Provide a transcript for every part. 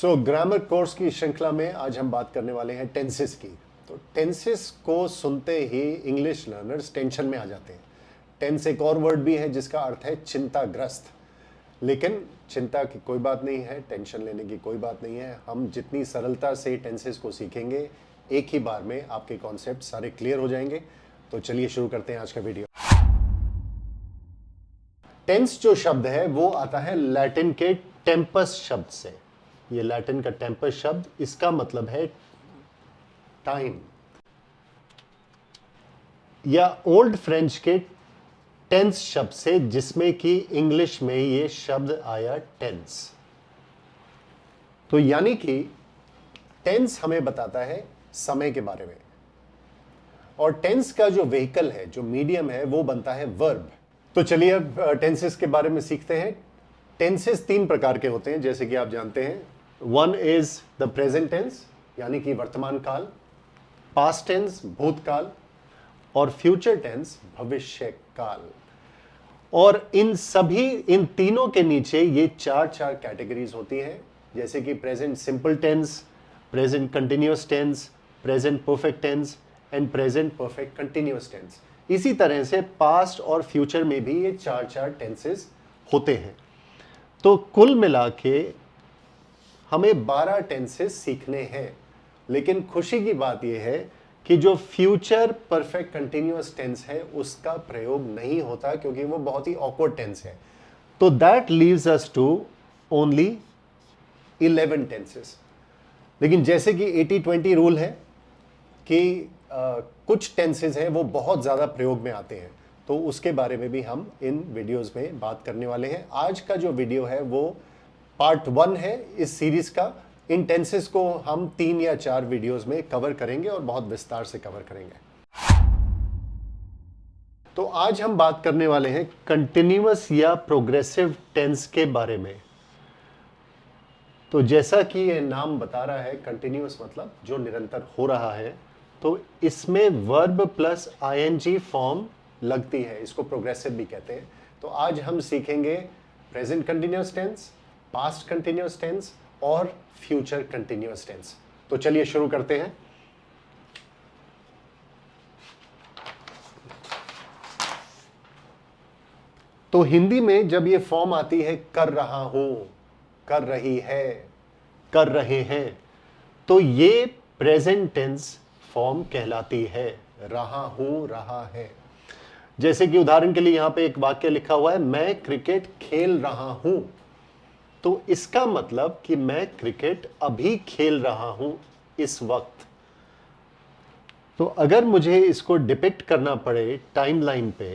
Grammar course की श्रृंखला में आज हम बात करने वाले हैं टेंसेस की। तो टेंसेस को सुनते ही इंग्लिश लर्नर्स टेंशन में आ जाते हैं। टेंस एक और वर्ड भी है जिसका अर्थ है चिंताग्रस्त, लेकिन चिंता की कोई बात नहीं है, टेंशन लेने की कोई बात नहीं है। हम जितनी सरलता से टेंसेस को सीखेंगे एक ही बार में आपके कॉन्सेप्ट सारे क्लियर हो जाएंगे। तो चलिए शुरू करते हैं आज का वीडियो। टेंस जो शब्द है वो आता है लैटिन के टेम्पस शब्द से। ये लैटिन का टेम्पस शब्द, इसका मतलब है टाइम, या ओल्ड फ्रेंच के टेंस शब्द से, जिसमें कि इंग्लिश में ये शब्द आया टेंस। तो यानी कि टेंस हमें बताता है समय के बारे में, और टेंस का जो व्हीकल है, जो मीडियम है, वो बनता है वर्ब। तो चलिए अब टेंसेस के बारे में सीखते हैं। टेंसेस तीन प्रकार के होते हैं, जैसे कि आप जानते हैं। One is the present tense, यानी कि वर्तमान काल, पास्ट टेंस भूतकाल, और फ्यूचर टेंस भविष्य काल। और इन तीनों के नीचे ये चार कैटेगरीज होती हैं, जैसे कि present simple tense, present continuous tense, present perfect tense and present perfect continuous tense. इसी तरह से पास्ट और फ्यूचर में भी ये चार टेंसेस होते हैं। तो कुल मिला के हमें 12 टेंसेस सीखने हैं। लेकिन खुशी की बात यह है कि जो फ्यूचर परफेक्ट कंटिन्यूअस टेंस है उसका प्रयोग नहीं होता, क्योंकि वो बहुत ही ऑकवर्ड टेंस है। तो that leaves us to only 11 tenses. लेकिन जैसे कि 80-20 रूल है कि कुछ टेंसेस हैं वो बहुत ज़्यादा प्रयोग में आते हैं, तो उसके बारे में भी हम इन वीडियोस में बात करने वाले हैं। आज का जो वीडियो है वो पार्ट 1 है इस सीरीज का। इन टेंसेस को हम 3 या 4 वीडियोस में कवर करेंगे और बहुत विस्तार से कवर करेंगे। तो आज हम बात करने वाले हैं कंटिन्यूअस या प्रोग्रेसिव टेंस के बारे में। तो जैसा कि ये नाम बता रहा है, कंटिन्यूअस मतलब जो निरंतर हो रहा है, तो इसमें वर्ब प्लस आईएनजी फॉर्म लगती है, इसको प्रोग्रेसिव भी कहते हैं। तो आज हम सीखेंगे present continuous tense, past continuous tense और फ्यूचर कंटिन्यूअस टेंस। तो चलिए शुरू करते हैं। तो हिंदी में जब ये फॉर्म आती है कर रहा हूं, कर रही है, कर रहे हैं, तो ये प्रेजेंट टेंस फॉर्म कहलाती है। रहा हूं, रहा है। जैसे कि उदाहरण के लिए यहां पे एक वाक्य लिखा हुआ है, मैं क्रिकेट खेल रहा हूं। तो इसका मतलब कि मैं क्रिकेट अभी खेल रहा हूं इस वक्त। तो अगर मुझे इसको डिपिक्ट करना पड़े टाइमलाइन पे,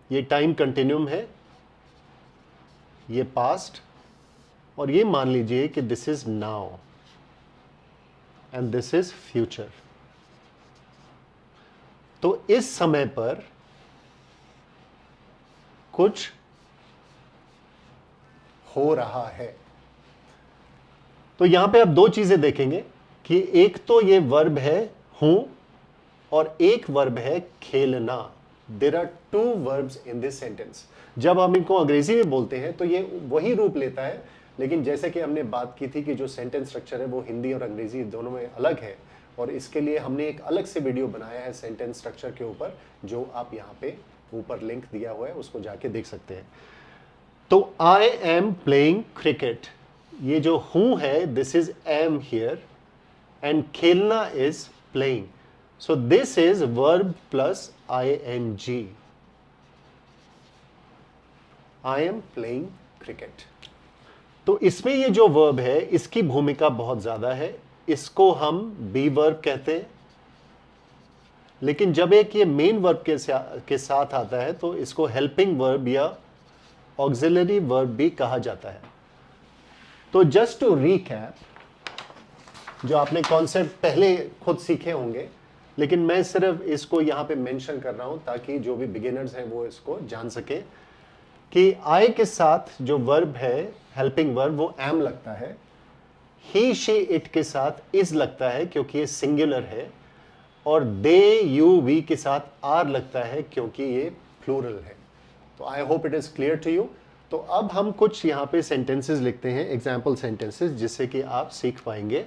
ये टाइम कंटिन्यूम है, ये पास्ट, और ये मान लीजिए कि this is now and this is future. तो इस समय पर कुछ हो रहा है। तो यहां पे आप दो चीजें देखेंगे कि एक तो ये वर्ब है हूं, और एक वर्ब है खेलना। There are 2 verbs in this sentence. जब हम इनको अंग्रेजी में बोलते हैं तो ये वही रूप लेता है, लेकिन जैसे कि हमने बात की थी कि जो सेंटेंस स्ट्रक्चर है वो हिंदी और अंग्रेजी दोनों में अलग है, और इसके लिए हमने एक अलग से वीडियो बनाया है सेंटेंस स्ट्रक्चर के ऊपर, जो आप यहाँ पे ऊपर लिंक दिया हुआ है, उसको जाके देख सकते हैं। तो आई एम प्लेइंग क्रिकेट, ये जो हूं है this is am here, and खेलना is playing. So this is verb plus ing। I am playing cricket. तो इसमें ये जो वर्ब है इसकी भूमिका बहुत ज्यादा है। इसको हम बी वर्ब कहते हैं, लेकिन जब एक ये मेन वर्ब के साथ आता है तो इसको हेल्पिंग वर्ब या ऑक्सिलरी वर्ब भी कहा जाता है। तो जस्ट टू रीकैप, जो आपने कॉन्सेप्ट पहले खुद सीखे होंगे, लेकिन मैं सिर्फ इसको यहां पे मेंशन कर रहा हूं ताकि जो भी बिगिनर्स हैं वो इसको जान सके कि आई के साथ जो वर्ब है हेल्पिंग वर्ब वो एम लगता है, ही शी इट के साथ इज लगता है क्योंकि ये सिंगुलर है, और दे यू वी के साथ आर लगता है क्योंकि ये प्लूरल है। तो I hope it is clear to you. तो अब हम कुछ यहां पे सेंटेंसेस लिखते हैं, एग्जाम्पल सेंटेंसेस, जिससे कि आप सीख पाएंगे।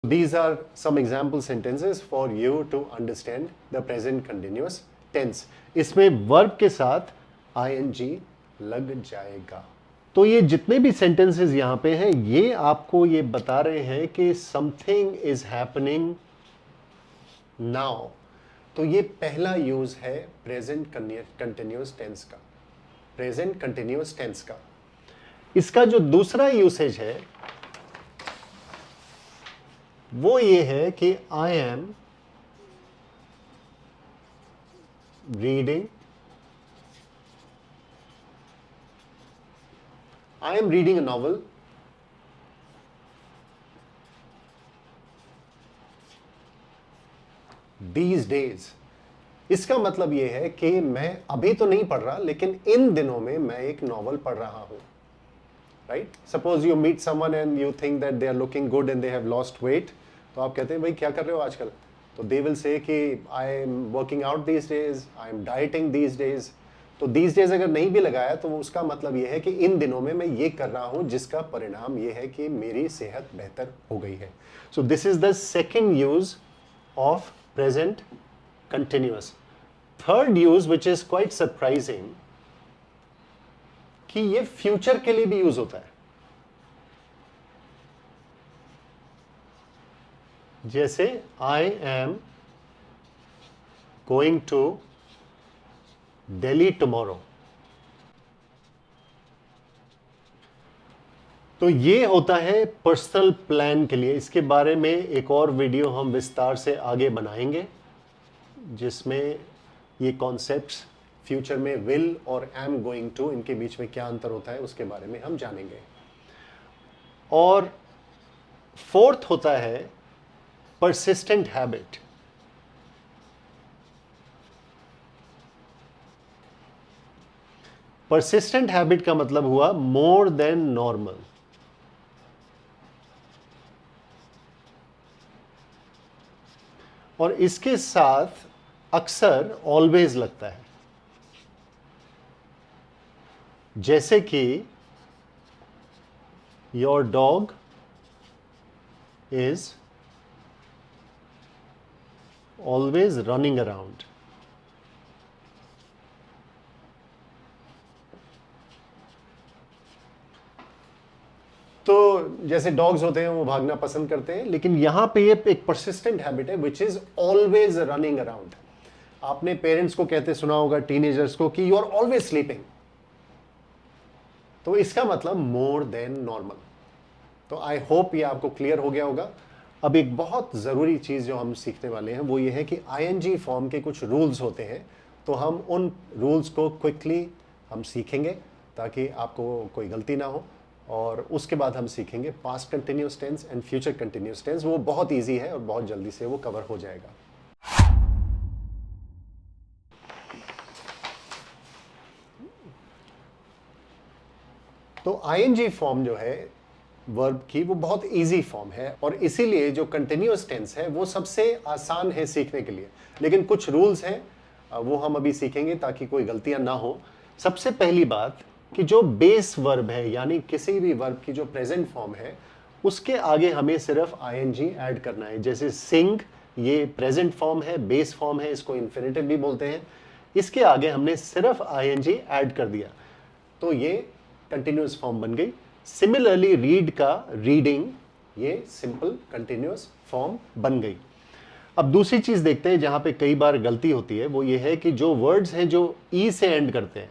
These are some example sentences for you to understand the present continuous tense. इसमें वर्ब के साथ ing लग जाएगा। तो ये जितने भी सेंटेंसेस यहां पे हैं, ये आपको ये बता रहे हैं कि समथिंग इज हैपनिंग नाउ। तो ये पहला यूज है प्रेजेंट कंटिन्यूअस टेंस का, प्रेजेंट कंटिन्यूअस टेंस का। इसका जो दूसरा यूसेज है वो ये है कि I am reading, I am reading a novel, these days. इसका मतलब यह है कि मैं अभी तो नहीं पढ़ रहा, लेकिन इन दिनों में मैं एक नॉवल पढ़ रहा हूं। Right, suppose you meet someone and you think that they are looking good and they have lost weight, तो आप कहते हैं भाई क्या कर रहे हो आजकल, तो दे विल से कि I am working out these days, I am dieting these days. तो दीज डेज अगर नहीं भी लगाया तो उसका मतलब यह है कि इन दिनों में मैं ये कर रहा हूं, जिसका परिणाम यह है कि मेरी सेहत बेहतर हो गई है। सो this is the second use of present continuous. Third use, which is quite surprising, कि ये फ्यूचर के लिए भी यूज होता है। जैसे I am going to Delhi tomorrow. तो ये होता है पर्सनल प्लान के लिए। इसके बारे में एक और वीडियो हम विस्तार से आगे बनाएंगे, जिसमें ये कॉन्सेप्ट्स फ्यूचर में विल और एम गोइंग टू, इनके बीच में क्या अंतर होता है उसके बारे में हम जानेंगे। और फोर्थ होता है परसिस्टेंट हैबिट। परसिस्टेंट हैबिट का मतलब हुआ मोर देन नॉर्मल। और इसके साथ अक्सर ऑलवेज लगता है, जैसे कि your dog is always running around. तो जैसे डॉग्स होते हैं वो भागना पसंद करते हैं, लेकिन यहां पे ये एक परसिस्टेंट हैबिट है which is always running around. आपने पेरेंट्स को कहते सुना होगा, टीनेजर्स को, कि यू आर ऑलवेज स्लीपिंग। तो इसका मतलब मोर देन नॉर्मल। तो आई होप ये आपको क्लियर हो गया होगा। अब एक बहुत ज़रूरी चीज़ जो हम सीखने वाले हैं वो ये है कि आईएनजी फॉर्म के कुछ रूल्स होते हैं, तो हम उन रूल्स को क्विकली हम सीखेंगे ताकि आपको कोई गलती ना हो। और उसके बाद हम सीखेंगे past continuous tense and future continuous tense. वो बहुत इजी है और बहुत जल्दी से वो कवर हो जाएगा। तो आईएनजी फॉर्म जो है वर्ब की, वो बहुत इजी फॉर्म है, और इसीलिए जो कंटिन्यूअस टेंस है वो सबसे आसान है सीखने के लिए। लेकिन कुछ रूल्स हैं, वो हम अभी सीखेंगे ताकि कोई गलतियां ना हो। सबसे पहली बात कि जो बेस वर्ब है, यानी किसी भी वर्ब की जो प्रेजेंट फॉर्म है, उसके आगे हमें सिर्फ आईएनजी ऐड करना है। जैसे सिंग, ये प्रेजेंट फॉर्म है, बेस फॉर्म है, इसको इन्फिनेटिव भी बोलते हैं। इसके आगे हमने सिर्फ आईएनजी ऐड कर दिया तो ये कंटिन्यूअस फॉर्म बन गई। सिमिलरली रीड का रीडिंग, ये सिंपल कंटिन्यूअस फॉर्म बन गई। अब दूसरी चीज देखते हैं जहां पे कई बार गलती होती है, वो ये है कि जो वर्ड्स हैं जो ई से एंड करते हैं,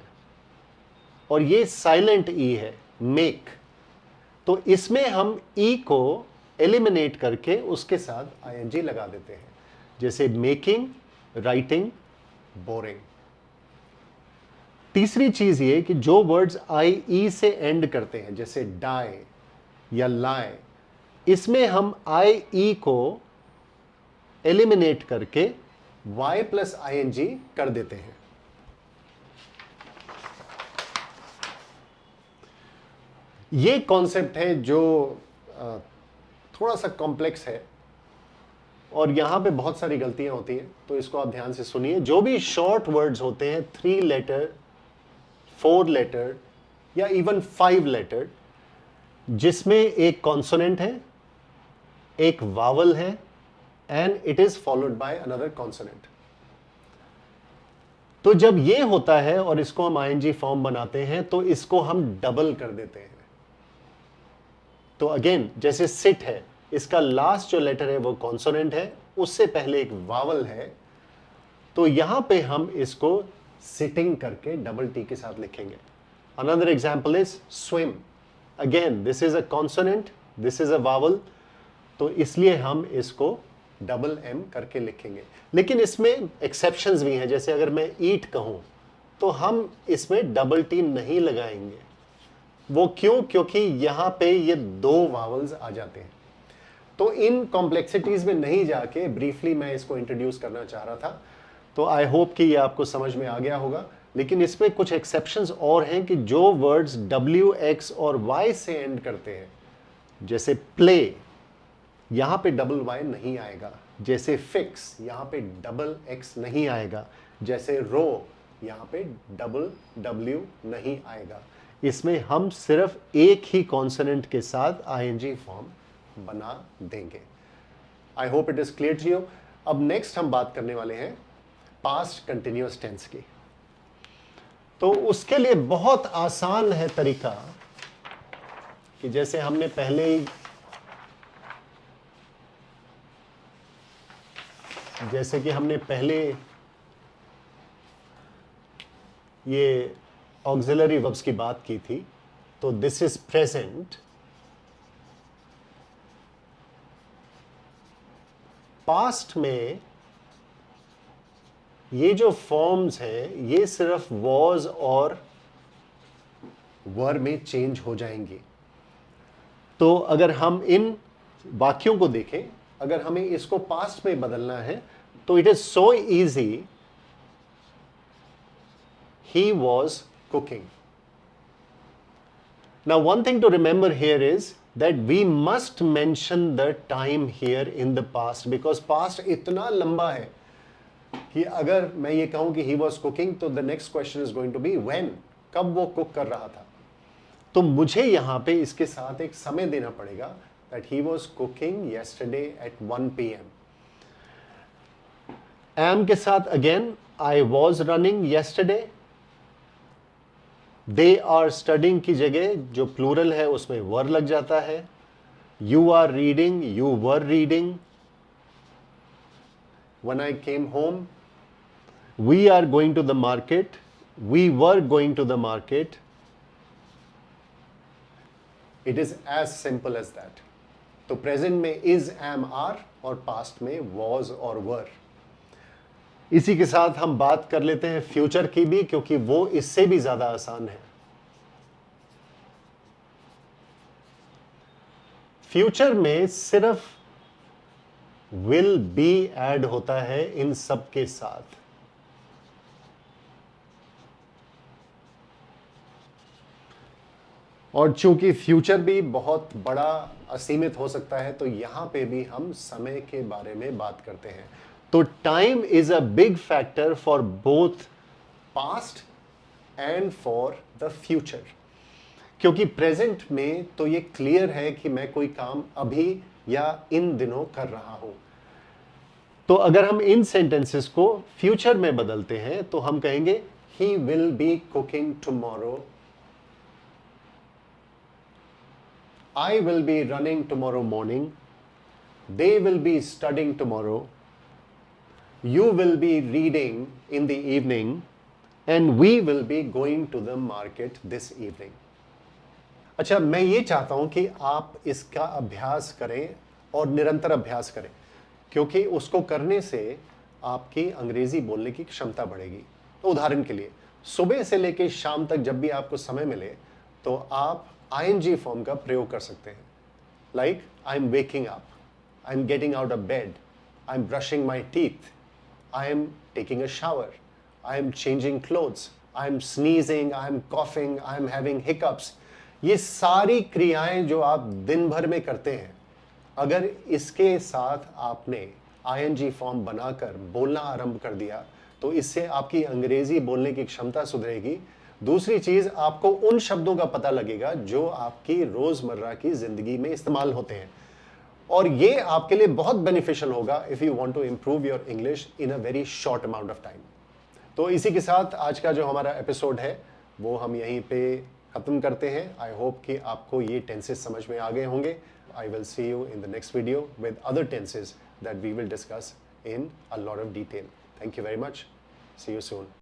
और ये साइलेंट ई है, मेक, तो इसमें हम ई को एलिमिनेट करके उसके साथ आईएनजी लगा देते हैं। जैसे मेकिंग, राइटिंग, बोरिंग। तीसरी चीज ये कि जो वर्ड्स आई ई से एंड करते हैं, जैसे डाई या लाई, इसमें हम आई ई को एलिमिनेट करके y प्लस ing कर देते हैं। ये कॉन्सेप्ट है जो थोड़ा सा कॉम्प्लेक्स है और यहां पे बहुत सारी गलतियां होती हैं, तो इसको आप ध्यान से सुनिए। जो भी शॉर्ट वर्ड्स होते हैं 3 लेटर, 4 लेटर या इवन 5 लेटर, जिसमें एक कॉन्सोनेंट है, एक वावल है and it is followed by another consonant, तो जब ये होता है और इसको हम आईएनजी फॉर्म बनाते हैं तो इसको हम डबल कर देते हैं। तो अगेन जैसे सिट है, इसका लास्ट जो लेटर है वो कॉन्सोनेंट है, उससे पहले एक वावल है, तो यहां पे हम इसको सिटिंग करके डबल टी के साथ लिखेंगे। Another example is swim. Again this is a consonant, this is a vowel, तो इसलिए हम इसको डबल एम करके लिखेंगे। लेकिन इसमें एक्सेप्शंस भी हैं, जैसे अगर मैं ईट कहूं तो हम इसमें डबल टी नहीं लगाएंगे। वो क्यों? क्योंकि यहां पे ये 2 वावल्स आ जाते हैं। तो इन कॉम्प्लेक्सिटीज में नहीं जाके ब्रीफली मैं इसको इंट्रोड्यूस करना चाह रहा था, तो आई होप कि ये आपको समझ में आ गया होगा। लेकिन इसमें कुछ एक्सेप्शंस और हैं कि जो वर्ड्स W, X और Y से एंड करते हैं, जैसे प्ले, यहां पे डबल वाई नहीं आएगा। जैसे फिक्स, यहां पे डबल एक्स नहीं आएगा। जैसे रो, यहां पे डबल डब्ल्यू नहीं आएगा। इसमें हम सिर्फ एक ही कॉन्सोनेंट के साथ आईएनजी फॉर्म बना देंगे। I hope it is clear to you. अब नेक्स्ट हम बात करने वाले हैं पास्ट कंटिन्यूअस टेंस की। तो उसके लिए बहुत आसान है तरीका कि जैसे हमने पहले ही ये ऑक्सिलरी वर्ब्स की बात की थी, तो दिस इज प्रेजेंट, पास्ट में ये जो फॉर्म्स हैं ये सिर्फ वॉज और वर में चेंज हो जाएंगी। तो अगर हम इन वाक्यों को देखें, अगर हमें इसको पास्ट में बदलना है तो it is so easy, he was cooking. Now one thing to remember here is that we must mention the time here in the past, because past इतना लंबा है कि अगर मैं ये कहूं कि he was cooking तो the next question is going to be when, कब वो कुक कर रहा था। तो मुझे यहां पे इसके साथ एक समय देना पड़ेगा that he was cooking yesterday at 1 p.m. am के साथ again I was running yesterday, they are studying की जगह जो प्लूरल है उसमें वर लग जाता है। You are reading, you were reading. When I came home, we are going to the market, we were going to the market. It is as simple as that. तो present में इज, एम, आर और past में was और were. इसी के साथ हम बात कर लेते हैं फ्यूचर की भी, क्योंकि वो इससे भी ज्यादा आसान है। फ्यूचर में सिर्फ विल बी ऐड होता है इन सब के साथ। और चूंकि फ्यूचर भी बहुत बड़ा असीमित हो सकता है, तो यहां पे भी हम समय के बारे में बात करते हैं। तो time is a big factor for both past and for the future, क्योंकि प्रेजेंट में तो ये क्लियर है कि मैं कोई काम अभी या इन दिनों कर रहा हूं। तो अगर हम इन सेंटेंसेस को फ्यूचर में बदलते हैं तो हम कहेंगे he will be cooking tomorrow, I will be running tomorrow morning, they will be studying tomorrow, you will be reading in the evening, and we will be going to the market this evening. अच्छा, मैं ये चाहता हूं कि आप इसका अभ्यास करें और निरंतर अभ्यास करें, क्योंकि उसको करने से आपकी अंग्रेजी बोलने की क्षमता बढ़ेगी। तो उदाहरण के लिए सुबह से लेकर शाम तक जब भी आपको समय मिले तो आप आईएनजी फॉर्म का प्रयोग कर सकते हैं। Like I am waking up, I am getting out of bed, I am brushing my teeth, I am taking a shower, I am changing clothes, I am sneezing, I am coughing, I am having hiccups. ये सारी क्रियाएं जो आप दिन भर में करते हैं, अगर इसके साथ आपने आईएनजी फॉर्म बनाकर बोलना आरंभ कर दिया तो इससे आपकी अंग्रेजी बोलने की क्षमता सुधरेगी। दूसरी चीज, आपको उन शब्दों का पता लगेगा जो आपकी रोजमर्रा की जिंदगी में इस्तेमाल होते हैं, और ये आपके लिए बहुत बेनिफिशियल होगा if you want to improve your English in a very short amount of time. तो इसी के साथ आज का जो हमारा एपिसोड है वो हम यहीं पे खत्म करते हैं। आई होप कि आपको ये टेंसेस समझ में आ गए होंगे। I will see you in the next video with other tenses that we will discuss in a lot of detail. Thank you very much. See you soon.